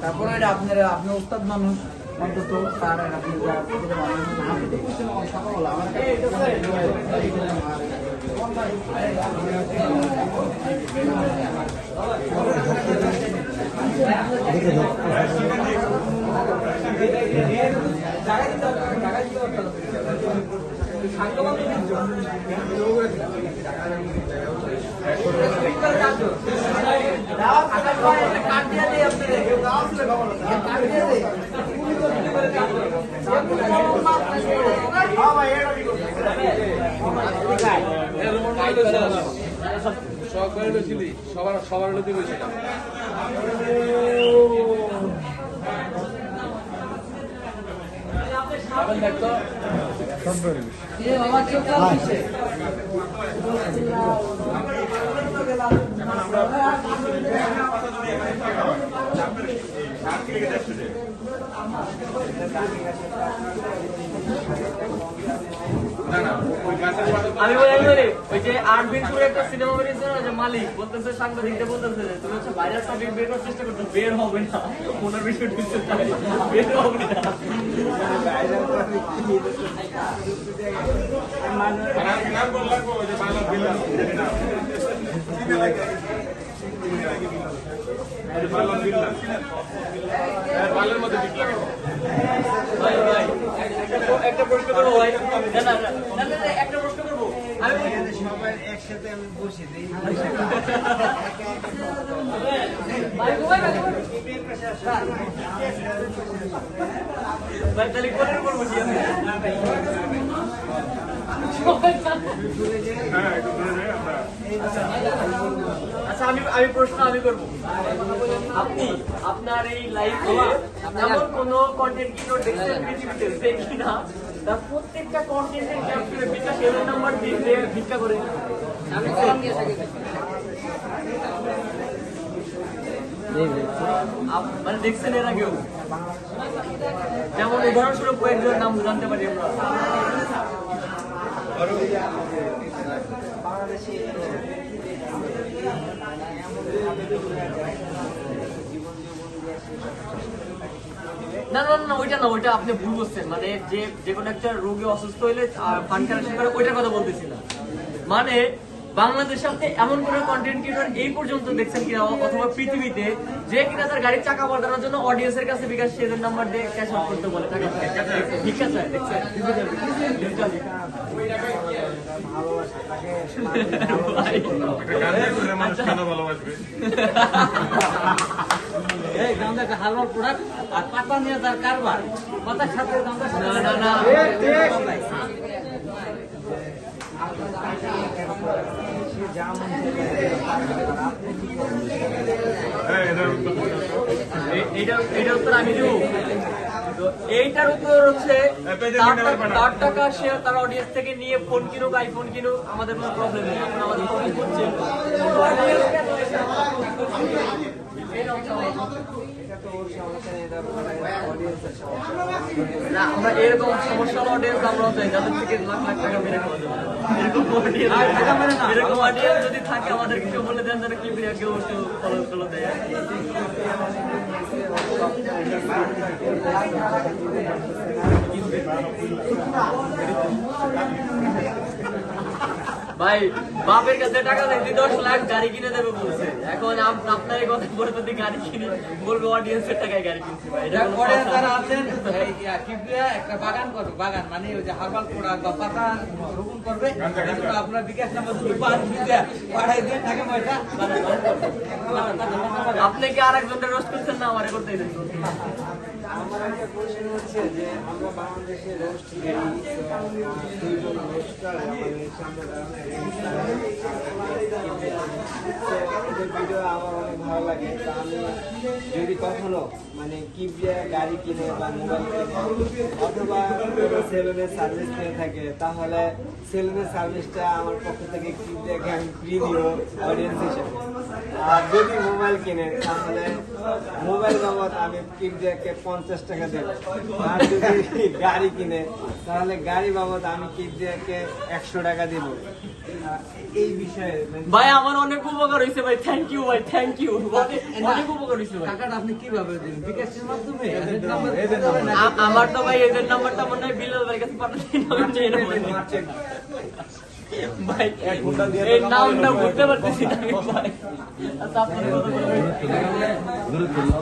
তারপরে আপনার আপনি উস্তাদ মানুষ অন্তত তার আপনি সবার হলে দিয়েছিলাম দেখতো আমি বলি ওই যে আরবিনপুরে একটা সিনেমা বেরিয়েছে না যে মালিক বলতেছে সাংবাদিকদের বলতেছে তুমি হচ্ছে ভাইরাস টপিক বের করার চেষ্টা করছো বের হবে না ওনার বিষয় বের হবে না একটা প্রশ্ন করবো ভাই একটা প্রশ্ন করবো আমি সবাই একসাথে আমি বসে দিই তাহলে কোনের উপর বসি আমি আচ্ছা আমি প্রশ্ন আমি করবো আপনি আপনার এই লাইফে এমন কোন কন্টেন্ট ক্রিয়েটর দেখছেন পৃথিবীতে যে কিনা তার প্রত্যেকটা কন্টেন্টের ক্যাপশনে বিকাশ এর নাম্বার দিয়ে ভিক্ষা করে আমি মানে দেখছেন এর আগেও যেমন উদাহরণস্বরূপ কয়েকজন নাম জানতে পারি আমরা না না না ওইটা না ওইটা আপনি ভুল বলছেন মানে যে কোনো একটা রোগী অসুস্থ হইলে ফান্ড কালেকশন করে ওইটার কথা বলতেছি না মানে বাংলাদেশে আপনি এমন কোন কন্টেন্ট ক্রিয়েটর এই পর্যন্ত দেখছেন কিনা অথবা পৃথিবীতে যে কিনা তার গাড়ির চাকা বদলানোর জন্য অডিয়েন্সের কাছে বিকাশ সেদের নাম্বার দিয়ে ক্যাশ আউট করতে বলে টাকা ভিক্ষা চায় দেখছেন হালুয়ার প্রোডাক্ট আর পাতা নিয়ে তার কারবার পাতার সাথে না না এইটার উত্তর আমি দেবো এইটার উত্তর হচ্ছে তার টাকা সে তার অডিয়েন্স থেকে নিয়ে ফোন কিনুক আইফোন কিনুক আমাদের কোনো প্রবলেম নেই এখন আমাদের প্রবলেম হচ্ছে না আমরা এরকম সমস্যার অডিয়েন্স আমরা চাই যাদের থেকে লাখ লাখ টাকা মেরে খাওয়া যাবে এরকম অডিয়েন্স যদি থাকে আমাদের কিছু বলে দেন যারা কি কেউ একটু ফলো দেয় ভাই বাপের কাছে টাকা নেই 10 লাখ গাড়ি কিনে দেবে বলছে এখন আপনার এই কথা বলে যদি গাড়ি কিনে বলবো অডিয়েন্সের টাকায় গাড়ি কিনছি ভাই যারা আছেন একটা বাগান করবে বাগান মানে ওই যে হার্বাল প্রোডাক্ট বা পাতা রোপণ করবে আপনার বিকাশ নাম্বার পাঠাই দিয়ে টাকা পয়সা আপনি কি আর একজনের রোস্ট করছেন না আমারে করতে আমার একটা কোশ্চেন হচ্ছে যে আমরা বাংলাদেশে রোস্ট ভিডিও আমার অনেক ভালো লাগে তা আমি যদি কখনো মানে কিবরিয়া গাড়ি কিনে বা মোবাইল কিনে অথবা সেলুনের সার্ভিস নিয়ে থাকে তাহলে সেলুনের সার্ভিসটা আমার পক্ষ থেকে কিবরিয়াকে আমি ফ্রি দিব অডিয়েন্স হিসেবে আর যদি মোবাইল কিনে তাহলে মোবাইল বাবদ আমি কিবরিয়াকে 50 টাকা দেবো। আর যদি গাড়ি কিনে তাহলে গাড়ি বাবদ আমি কিপ দিয়ে 100 টাকা দিব। এই বিষয়ে ভাই আমার অনেক উপকার হয়েছে ভাই, থ্যাংক ইউ ভাই, থ্যাংক ইউ, অনেক উপকার হয়েছে ভাই। টাকাটা আপনি কিভাবে দিবেন? বিকাশের মাধ্যমে? আমার তো ভাই এদের নাম্বারটা মনে হয় বিলাল ভাইয়ের কাছে পাঠাচ্ছি না, আমি চাই না ভাই। ভাই এই নামটা বলতে পারতেছি না আমি ভাই। আচ্ছা আপনার কথা বলবেন।